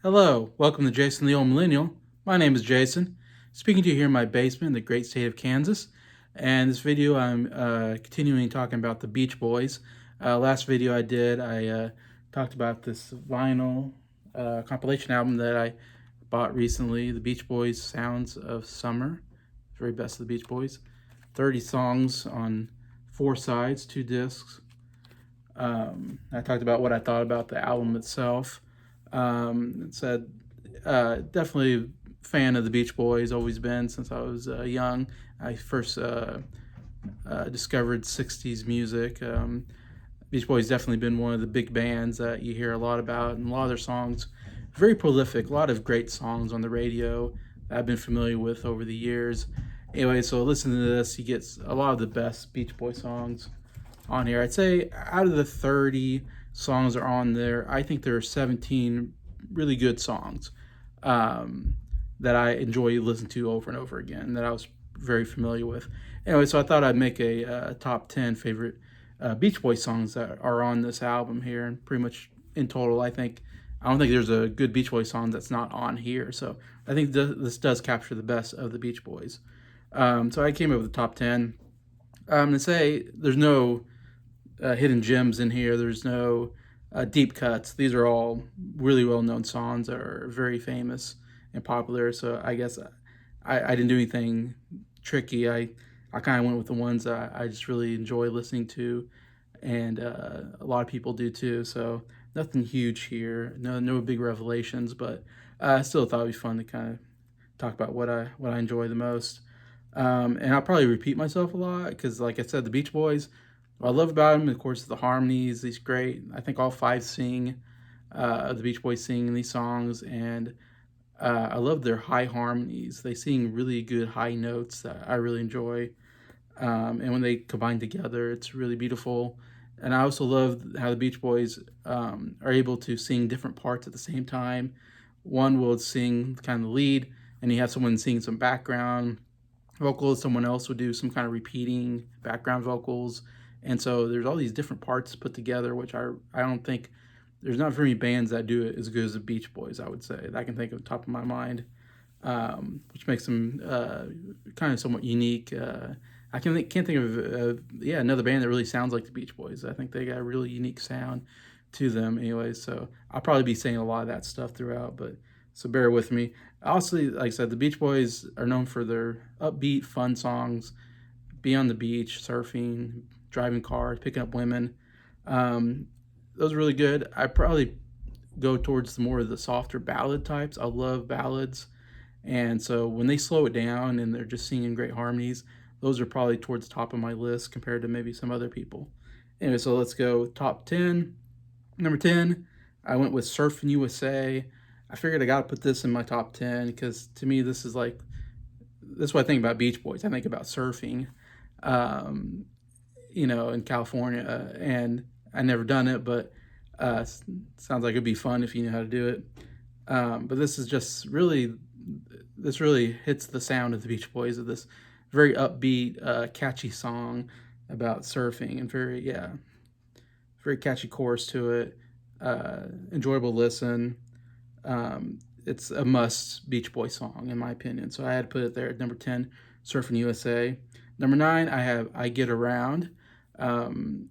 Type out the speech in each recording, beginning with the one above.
Hello, welcome to Jason the Old Millennial. My name is Jason, speaking to you here in my basement in the great state of Kansas. And this video, I'm continuing talking about the Beach Boys. Last video I did, I talked about this vinyl compilation album that I bought recently, the Beach Boys Sounds of Summer, very best of the Beach Boys. 30 songs on 4 sides, 2 discs. I talked about what I thought about the album itself. It said definitely a fan of the Beach Boys, always been since I was young. I first discovered 60s music. Beach Boys definitely been one of the big bands that you hear a lot about, and a lot of their songs very prolific. A lot of great songs on the radio that I've been familiar with over the years. Anyway, so listen to this. You get a lot of the best Beach Boy songs on here. I'd say out of the 30 songs that are on there, I think there are 17 really good songs that I enjoy listening to over and over again that I was very familiar with. Anyway, so I thought I'd make a top 10 favorite Beach Boys songs that are on this album here, and pretty much in total, I don't think there's a good Beach Boys song that's not on here. So I think this does capture the best of the Beach Boys. So I came up with the top 10. To say there's no hidden gems in here. There's no deep cuts. These are all really well-known songs that are very famous and popular. So I guess I didn't do anything tricky. I kind of went with the ones that I just really enjoy listening to, and a lot of people do too. So nothing huge here. No big revelations, but I still thought it'd be fun to kind of talk about what I enjoy the most. And I'll probably repeat myself a lot because, like I said, the Beach Boys, what I love about them, of course, is the harmonies. These great. I think all 5 sing. The Beach Boys sing in these songs, and I love their high harmonies. They sing really good high notes that I really enjoy. And when they combine together, it's really beautiful. And I also love how the Beach Boys are able to sing different parts at the same time. One will sing kind of the lead, and you have someone singing some background vocals. Someone else would do some kind of repeating background vocals. And so there's all these different parts put together, which I don't think there's not very many bands that do it as good as the Beach Boys, I would say, that I can think of the top of my mind, which makes them kind of somewhat unique. Can't think of another band that really sounds like the Beach Boys. I think they got a really unique sound to them anyway. So I'll probably be saying a lot of that stuff throughout, but so bear with me. Also, like I said, the Beach Boys are known for their upbeat, fun songs, be on the beach, surfing, driving cars, picking up women. Those are really good. I probably go towards the more of the softer ballad types. I love ballads. And so when they slow it down and they're just singing great harmonies, those are probably towards the top of my list compared to maybe some other people. Anyway, so let's go top 10. Number 10, I went with Surfin' USA. I figured I got to put this in my top 10 because to me, this is what I think about Beach Boys. I think about surfing, um, in California, and I never done it, but sounds like it'd be fun if you knew how to do it. But this really hits the sound of the Beach Boys of this very upbeat, catchy song about surfing, and very catchy chorus to it. Enjoyable listen. It's a must Beach Boy song in my opinion. So I had to put it there at number 10, Surfing USA. Number 9, I have I Get Around. Um,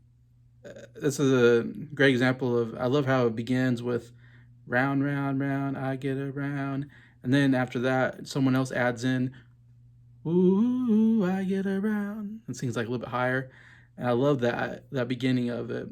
this is a great example of, I love how it begins with round, round, round, I get around. And then after that, someone else adds in, ooh, I get around, and sings like a little bit higher. And I love that beginning of it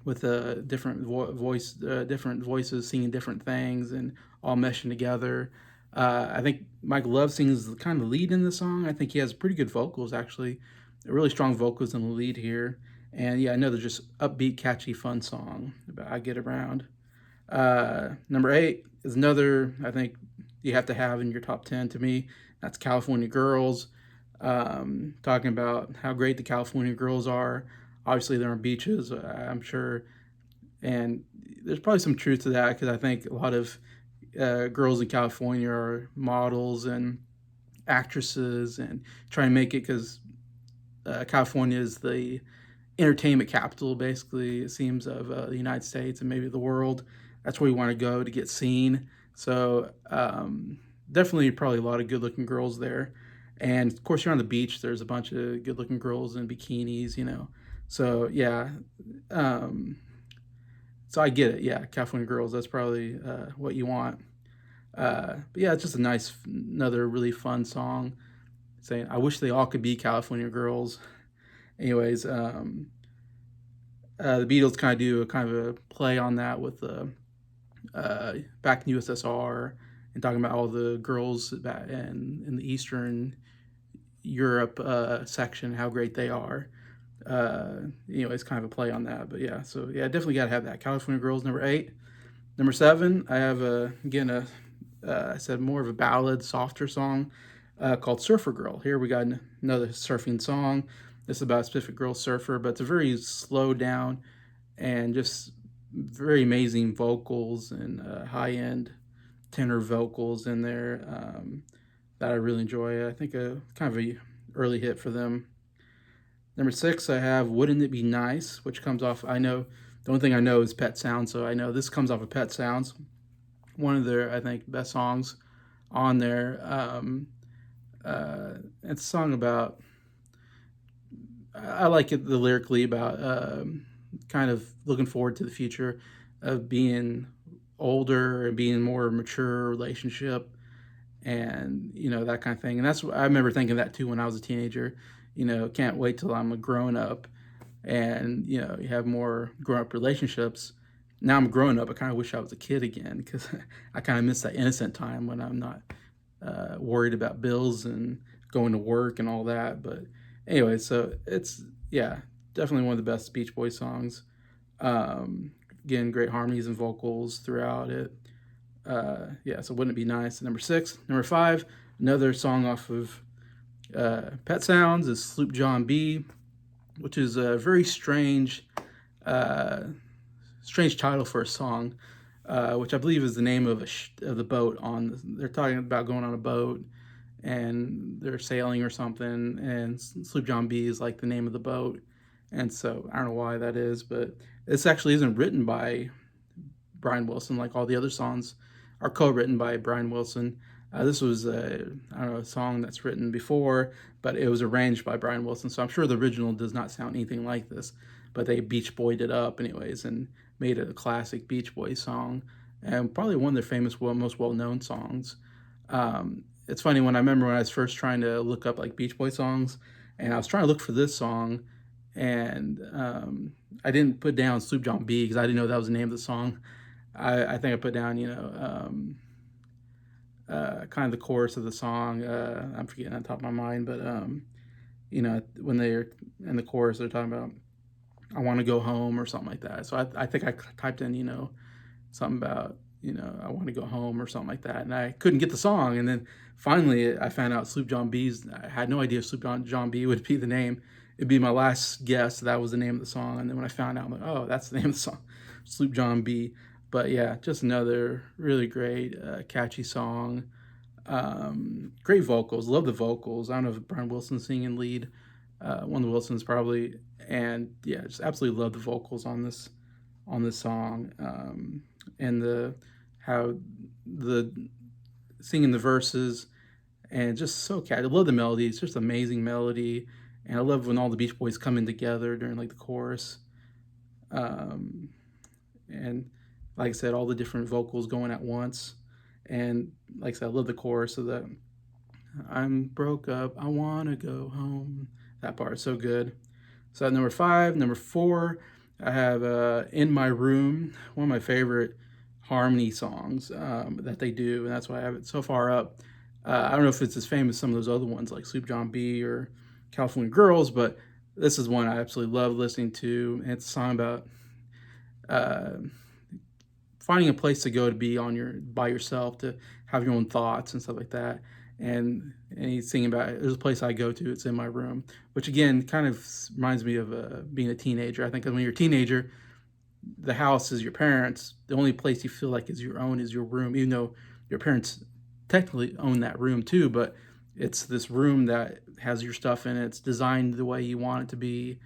with different voices singing different things and all meshing together. I think Mike Love sings kind of the lead in the song. I think he has pretty good vocals, actually, really strong vocals in the lead here. And yeah, another just upbeat, catchy, fun song about I Get Around. Number 8 is another I think you have to have in your top 10 to me. That's California Girls. Talking about how great the California girls are. Obviously, they're on beaches, I'm sure, and there's probably some truth to that because I think a lot of girls in California are models and actresses and trying to make it because California is the entertainment capital, basically, it seems, of the United States and maybe the world. That's where you want to go to get seen. So definitely probably a lot of good looking girls there. And of course, you're on the beach. There's a bunch of good looking girls in bikinis, you know. So yeah, um, so I get it. Yeah, California girls. That's probably what you want. But yeah, it's just a nice, another really fun song. Saying, I wish they all could be California girls. Anyways, the Beatles kind of do a kind of a play on that with back in USSR and talking about all the girls back in the Eastern Europe section, how great they are. It's kind of a play on that, but yeah. So yeah, definitely got to have that. California Girls, number 8. Number 7, I have again I said more of a ballad, softer song called Surfer Girl. Here we got another surfing song. This is about a specific girl surfer, but it's a very slow down and just very amazing vocals and high end tenor vocals in there that I really enjoy. I think a kind of a early hit for them. Number 6, I have "Wouldn't It Be Nice," which comes off. I know the only thing I know is Pet Sounds, so I know this comes off of Pet Sounds. One of their, I think, best songs on there. It's a song about. I like it the lyrically about kind of looking forward to the future of being older and being more mature relationship and that kind of thing. And that's I remember thinking that too when I was a teenager. Can't wait till I'm a grown up and you have more grown up relationships. Now I'm grown up. I kind of wish I was a kid again because I kind of miss that innocent time when I'm not worried about bills and going to work and all that. But anyway, so it's yeah, definitely one of the best Beach Boys songs. Again, great harmonies and vocals throughout it. Yeah, so wouldn't it be nice? Number 6, number 5, another song off of Pet Sounds is Sloop John B, which is a very uh, strange title for a song, which I believe is the name of of the boat on. They're talking about going on a boat and they're sailing or something, and Sloop John B is like the name of the boat, and so I don't know why that is, but this actually isn't written by Brian Wilson like all the other songs are co-written by Brian Wilson. This was I don't know, a song that's written before, but it was arranged by Brian Wilson. So I'm sure the original does not sound anything like this, but they Beach Boyed it up anyways and made it a classic Beach Boys song and probably one of their famous, most well-known songs. It's funny when I was first trying to look up like Beach Boy songs, and I was trying to look for this song, and I didn't put down Sloop John B because I didn't know that was the name of the song. I think I put down, kind of the chorus of the song. I'm forgetting on top of my mind, but when they're in the chorus, they're talking about "I want to go home" or something like that. So I think I typed in, something about I want to go home or something like that, and I couldn't get the song. And then finally, I found out Sloop John B's. I had no idea John B would be the name. It'd be my last guess. That was the name of the song. And then when I found out, I'm like, oh, that's the name of the song, Sloop John B. But yeah, just another really great, catchy song. Great vocals. Love the vocals. I don't know if Brian Wilson's singing lead. One of the Wilsons probably. And yeah, just absolutely love the vocals on this song. And the how the singing the verses and just so catchy. I love the melody. It's just amazing melody. And I love when all the Beach Boys come in together during like the chorus. Um, and like I said, all the different vocals going at once. And like I said, I love the chorus of the "I'm broke up, I wanna go home." That part is so good. So at number 5, number 4, I have "In My Room," one of my favorite harmony songs that they do, and that's why I have it so far up. I don't know if it's as famous as some of those other ones like Sloop John B or California Girls, but this is one I absolutely love listening to. And it's a song about uh, finding a place to go to be by yourself, to have your own thoughts and stuff like that. And he's singing about there's a place I go to. It's in my room, which again kind of reminds me of being a teenager. I think when you're a teenager, the house is your parents. The only place you feel like is your own is your room, even though your parents technically own that room too. But it's this room that has your stuff in it. It's designed the way you want it to be,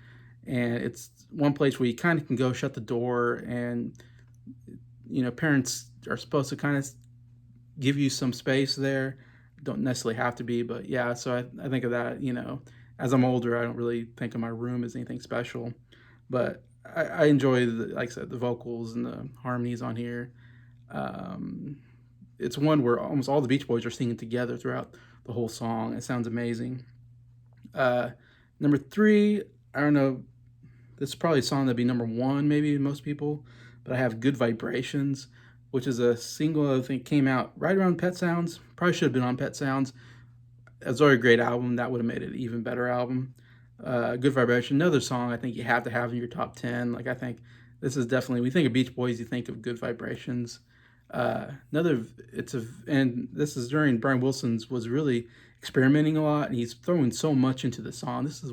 and it's one place where you kind of can go shut the door and parents are supposed to kind of give you some space there. Don't necessarily have to be, but yeah. So I think of that. As I'm older, I don't really think of my room as anything special, but I enjoy like I said, the vocals and the harmonies on here. Um, it's one where almost all the Beach Boys are singing together throughout the whole song. It sounds amazing. Uh, Number three, I don't know. This is probably a song that'd be number one, maybe most people, but I have "Good Vibrations," which is a single I think came out right around Pet Sounds. Probably should have been on Pet Sounds. It's already a great album. That would have made it an even better album. Good Vibration, another song I think you have to have in your top 10. Like, I think this is definitely, when you think of Beach Boys, you think of Good Vibrations. And this is during Brian Wilson's was really experimenting a lot, and he's throwing so much into the song. This is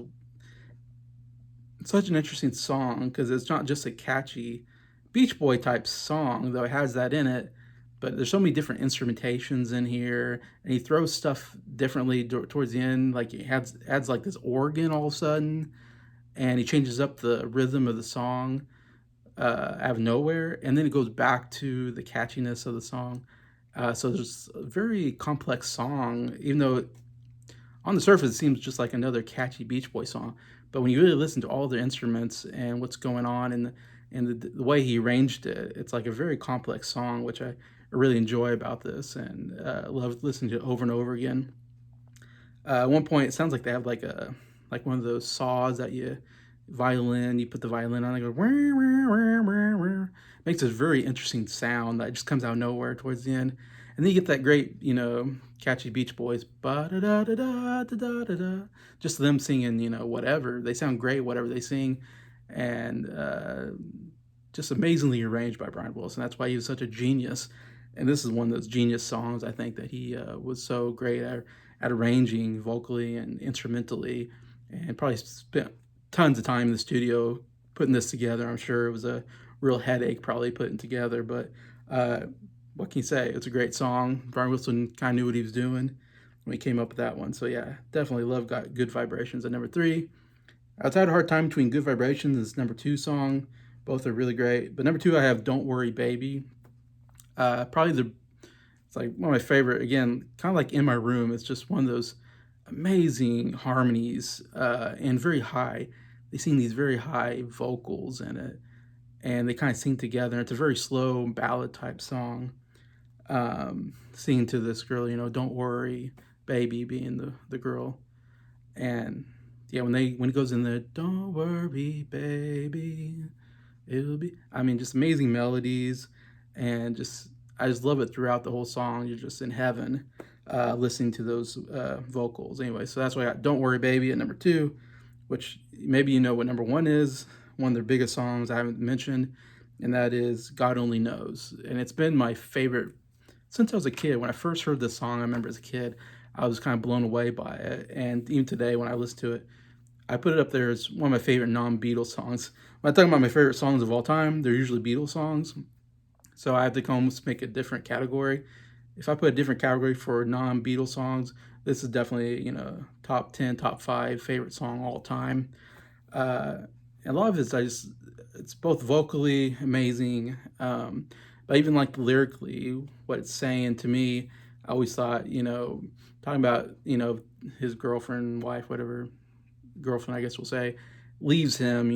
such an interesting song because it's not just a catchy Beach Boy type song, though it has that in it. But there's so many different instrumentations in here, and he throws stuff differently towards the end. Like he adds like this organ all of a sudden, and he changes up the rhythm of the song out of nowhere, and then it goes back to the catchiness of the song. So there's a very complex song, even though on the surface it seems just like another catchy Beach Boy song. But when you really listen to all the instruments and what's going on and the way he arranged it, it's like a very complex song, which I really enjoy about this and love listening to it over and over again. At one point, it sounds like they have like one of those saws that you put the violin on, and go wah, wah, wah, wah, wah. Makes this very interesting sound that just comes out of nowhere towards the end, and then you get that great catchy Beach Boys ba da da da da da da da, just them singing whatever they sound great whatever they sing, and just amazingly arranged by Brian Wilson. That's why he was such a genius, and this is one of those genius songs I think that he was so great at arranging vocally and instrumentally, and probably spent tons of time in the studio putting this together. I'm sure it was a real headache probably putting together, but uh, what can you say? It's a great song. Brian Wilson kind of knew what he was doing when he came up with that one. So yeah, definitely love Got Good Vibrations at number three. Outside a hard time between Good Vibrations is number two song. Both are really great. But number two, I have Don't Worry Baby. Probably it's like one of my favorite, again, kind of like In My Room. It's just one of those amazing harmonies and very high. They sing these very high vocals in it, and they kind of sing together. It's a very slow ballad type song. Singing to this girl, don't worry, baby, being the girl, and yeah, when it goes in there, don't worry, baby, it'll be. I mean, just amazing melodies, and I just love it throughout the whole song. You're just in heaven listening to those vocals. Anyway, so that's why I got "Don't Worry, Baby" at number two, which maybe you know what number one is. One of their biggest songs I haven't mentioned, and that is "God Only Knows." And it's been my favorite since I was a kid. When I first heard this song, I remember as a kid, I was kind of blown away by it. And even today, when I listen to it, I put it up there as one of my favorite non-Beatles songs. When I talk about my favorite songs of all time, they're usually Beatles songs. So I have to almost make a different category. If I put a different category for non-Beatles songs, this is definitely top 10, top 5 favorite song all time. Uh, and a lot of it's both vocally amazing, but even like lyrically, what it's saying to me, I always thought talking about his girlfriend, wife, whatever girlfriend I guess we'll say, leaves him.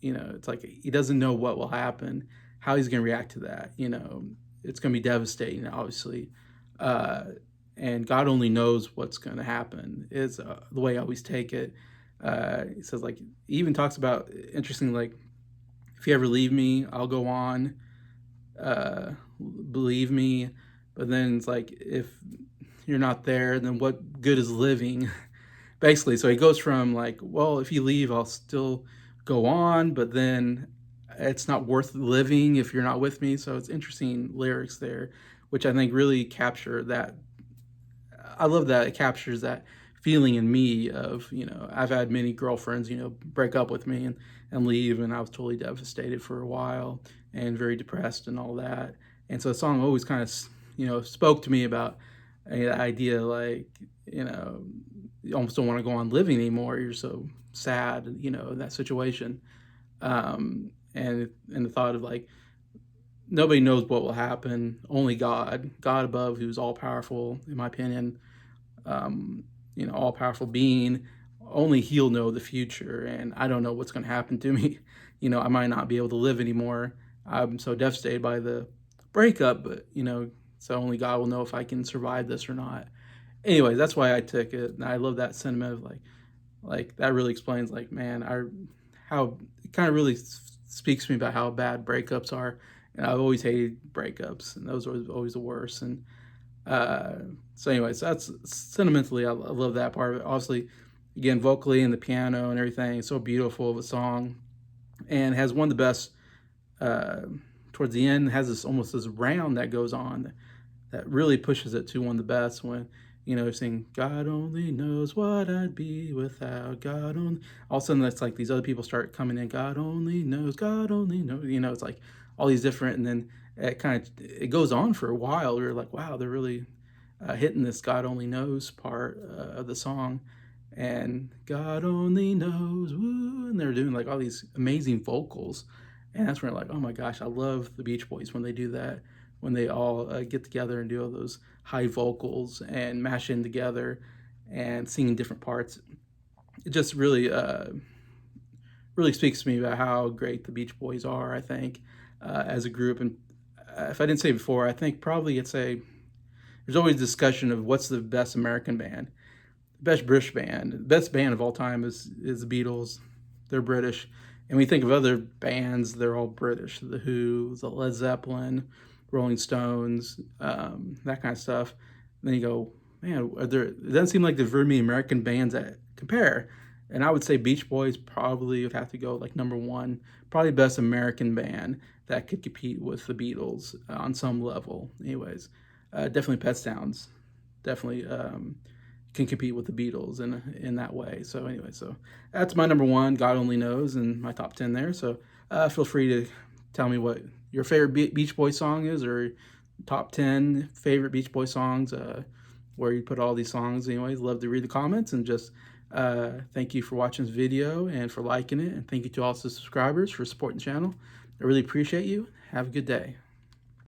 It's like he doesn't know what will happen, how he's going to react to that. It's going to be devastating, obviously. Uh, and God only knows what's going to happen, is the way I always take it. He says, like, he even talks about, interesting, like, if you ever leave me, I'll go on, believe me. But then it's like, if you're not there, then what good is living? Basically. So he goes from like, well, if you leave, I'll still go on, but then it's not worth living if you're not with me. So it's interesting lyrics there, which I think really capture that. I love that it captures that feeling in me of, I've had many girlfriends, break up with me and leave, and I was totally devastated for a while and very depressed and all that. And so the song always kind of, spoke to me about the idea, like, you almost don't want to go on living anymore. You're so sad, in that situation. And the thought of like nobody knows what will happen. Only God above, who's all powerful, in my opinion, all powerful being. Only He'll know the future, and I don't know what's going to happen to me. I might not be able to live anymore. I'm so devastated by the breakup, but so only God will know if I can survive this or not. Anyway, that's why I took it, and I love that sentiment of like that really explains like man, how it kind of really speaks to me about how bad breakups are, and I've always hated breakups, and those are always the worst. And uh, so, anyways, that's sentimentally, I love that part of it. Obviously, again, vocally and the piano and everything, it's so beautiful of a song, and has one of the best. Uh, Towards the end, has this almost this round that goes on that really pushes it to one of the best when saying God only knows what I'd be without God only. All of a sudden, that's like these other people start coming in. God only knows. It's like all these different, and then it goes on for a while. You're like, wow, they're really hitting this God only knows part of the song, and God only knows, woo, and they're doing like all these amazing vocals, and that's when you're like, oh my gosh, I love the Beach Boys when they do that, when they all get together and do all those high vocals and mash in together and singing different parts. It just really speaks to me about how great the Beach Boys are, I think, as a group. And if I didn't say before, I think probably there's always discussion of what's the best American band, the best British band. The best band of all time is the Beatles. They're British. And we think of other bands, they're all British. The Who, the Led Zeppelin, Rolling Stones, that kind of stuff. And then you go, man, it doesn't seem like there's very many American bands that compare. And I would say Beach Boys probably would have to go like number one, probably best American band that could compete with the Beatles on some level. Anyways, definitely Pet Sounds, definitely can compete with the Beatles in that way. So anyway, so that's my number one, God Only Knows, and my top 10 there. So feel free to tell me what your favorite Beach Boy song is, or top 10 favorite Beach Boy songs, where you put all these songs. Anyways, love to read the comments, and just thank you for watching this video and for liking it, and thank you to all the subscribers for supporting the channel. I really appreciate you. Have a good day.